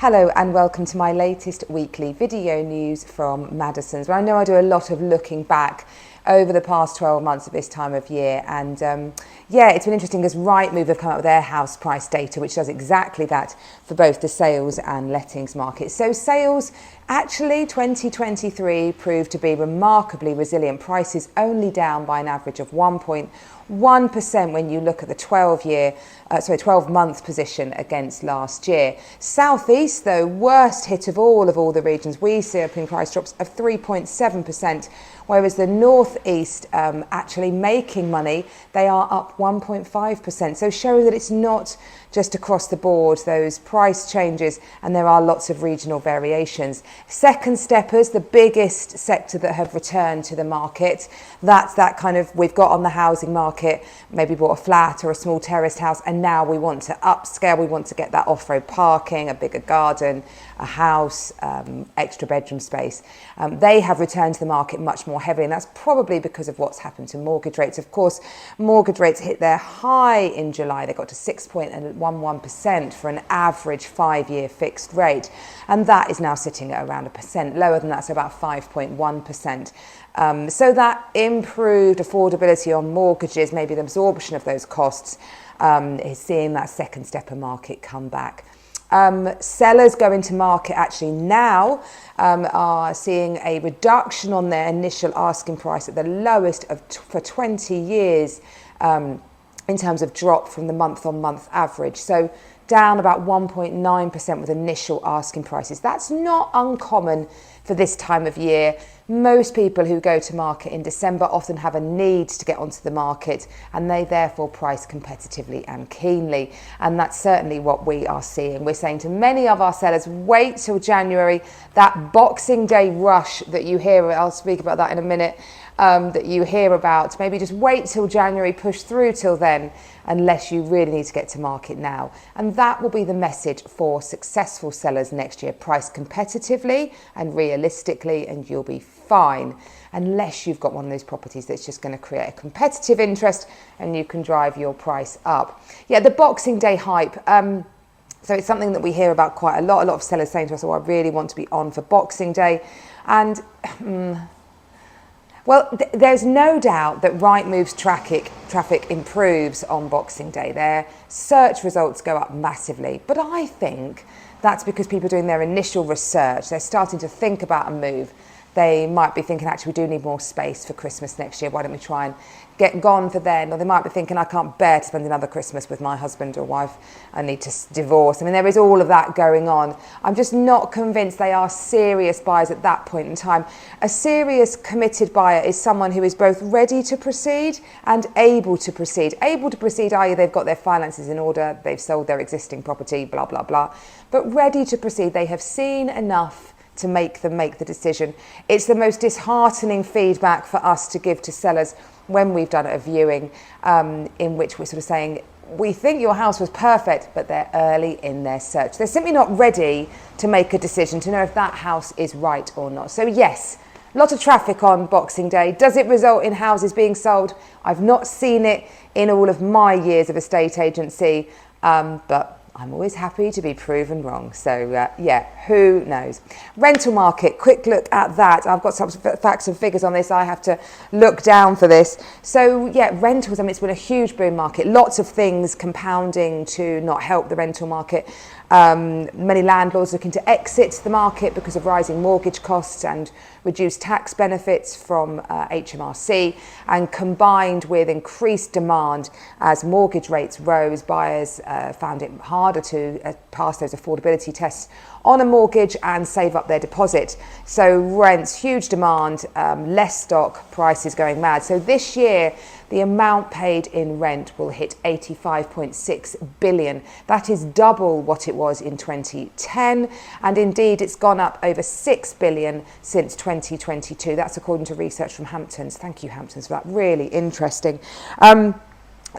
Hello and welcome to my latest weekly video news from Madison's, where I know I do a lot of looking back over the past 12 months at this time of year. And yeah, it's been interesting because Rightmove have come up with their house price data, which does exactly that for both the sales and lettings market. So sales, actually 2023 proved to be remarkably resilient. Prices only down by an average of 1.1% when you look at the 12-month position against last year. Southeast, though, worst hit of all the regions. We see opening price drops of 3.7%, whereas the Northeast actually making money, they are up 1.5%. So showing that it's not just across the board, those price changes, and there are lots of regional variations. Second steppers, the biggest sector that have returned to the market, that's that kind of, we've got on the housing market, maybe bought a flat or a small terraced house, and now we want to upscale, we want to get that off-road parking, a bigger garden, a house, extra bedroom space. They have returned to the market much more heavily, and that's probably because of what's happened to mortgage rates. Of course, mortgage rates hit their high in July. They got to 6.11% for an average 5-year fixed rate, and that is now sitting at around 1% lower than that, so about 5.1%. So that improved affordability on mortgages, maybe the absorption of those costs, is seeing that second stepper market come back. Sellers going to market actually now are seeing a reduction on their initial asking price at the lowest for 20 years in terms of drop from the month-on-month average. So down about 1.9% with initial asking prices. That's not uncommon for this time of year. Most people who go to market in December often have a need to get onto the market, and they therefore price competitively and keenly. And that's certainly what we are seeing. We're saying to many of our sellers, wait till January, that Boxing Day rush that you hear, I'll speak about that in a minute, that you hear about, maybe just wait till January, push through till then, unless you really need to get to market now. And that will be the message for successful sellers next year. Price competitively and realistically, and you'll be fine, unless you've got one of those properties that's just going to create a competitive interest and you can drive your price up. Yeah, the Boxing Day hype. So it's something that we hear about quite a lot. A lot of sellers saying to us, oh, I really want to be on for Boxing Day. And well, there's no doubt that Rightmove's traffic improves on Boxing Day. Their search results go up massively. But I think that's because people are doing their initial research. They're starting to think about a move. They might be thinking, actually, we do need more space for Christmas next year. Why don't we try and get gone for then? Or they might be thinking, I can't bear to spend another Christmas with my husband or wife. I need to divorce. I mean, there is all of that going on. I'm just not convinced they are serious buyers at that point in time. A serious committed buyer is someone who is both ready to proceed and able to proceed. Able to proceed, i.e. they've got their finances in order, they've sold their existing property, blah, blah, blah. But ready to proceed, they have seen enough to make the decision. It's the most disheartening feedback for us to give to sellers when we've done a viewing in which we're sort of saying, we think your house was perfect, but they're early in their search. They're simply not ready to make a decision to know if that house is right or not. So yes, a lot of traffic on Boxing Day. Does it result in houses being sold? I've not seen it in all of my years of estate agency, but I'm always happy to be proven wrong. So yeah, who knows? Rental market, quick look at that. I've got some facts and figures on this. I have to look down for this. So yeah, rentals, I mean, it's been a huge boom market. Lots of things compounding to not help the rental market. Many landlords looking to exit the market because of rising mortgage costs and reduced tax benefits from HMRC, and combined with increased demand as mortgage rates rose, buyers found it harder to pass those affordability tests on a mortgage and save up their deposit. So rents, huge demand, less stock, prices going mad. So this year, the amount paid in rent will hit 85.6 billion. That is double what it was in 2010. And indeed, it's gone up over 6 billion since 2022. That's according to research from Hamptons. Thank you, Hamptons, for that. Really interesting.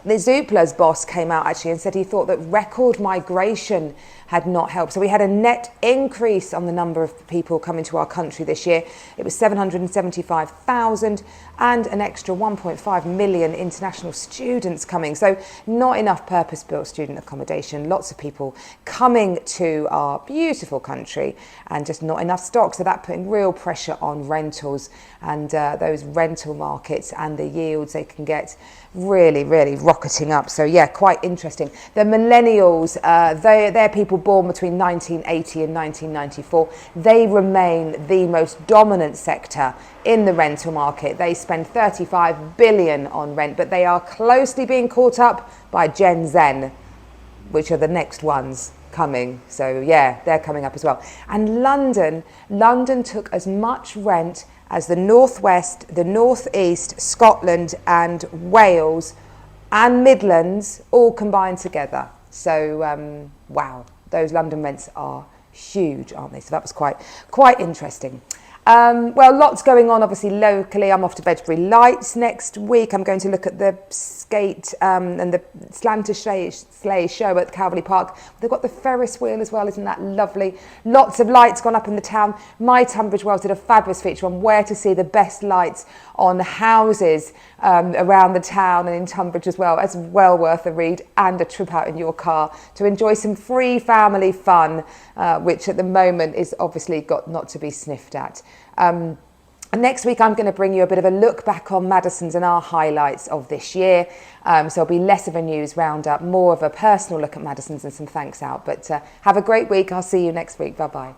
The Zoopla's boss came out actually and said he thought that record migration had not helped. So we had a net increase on the number of people coming to our country this year. It was 775,000 and an extra 1.5 million international students coming. So not enough purpose-built student accommodation. Lots of people coming to our beautiful country and just not enough stock. So that putting real pressure on rentals and those rental markets and the yields they can get really rocketing up. So yeah, quite interesting. The millennials, they're people born between 1980 and 1994. They remain the most dominant sector in the rental market. They spend 35 billion on rent, but they are closely being caught up by Gen Z, which are the next ones coming. So yeah, they're coming up as well. And London took as much rent as the Northwest, the Northeast, Scotland and Wales and Midlands all combined together. So wow, those London rents are huge, aren't they? So that was quite interesting. Well, lots going on obviously locally. I'm off to Bedbury Lights next week. I'm going to look at the skate and the Slanter Sleigh show at Calverley Park. They've got the Ferris wheel as well, isn't that lovely? Lots of lights gone up in the town. My Tunbridge Wells did a fabulous feature on where to see the best lights on houses around the town and in Tunbridge as well. It's well worth a read and a trip out in your car to enjoy some free family fun, which at the moment is obviously got not to be sniffed at. And next week I'm going to bring you a bit of a look back on Madison's and our highlights of this year. So it'll be less of a news roundup, more of a personal look at Madison's and some thanks out. But have a great week. I'll see you next week. Bye bye.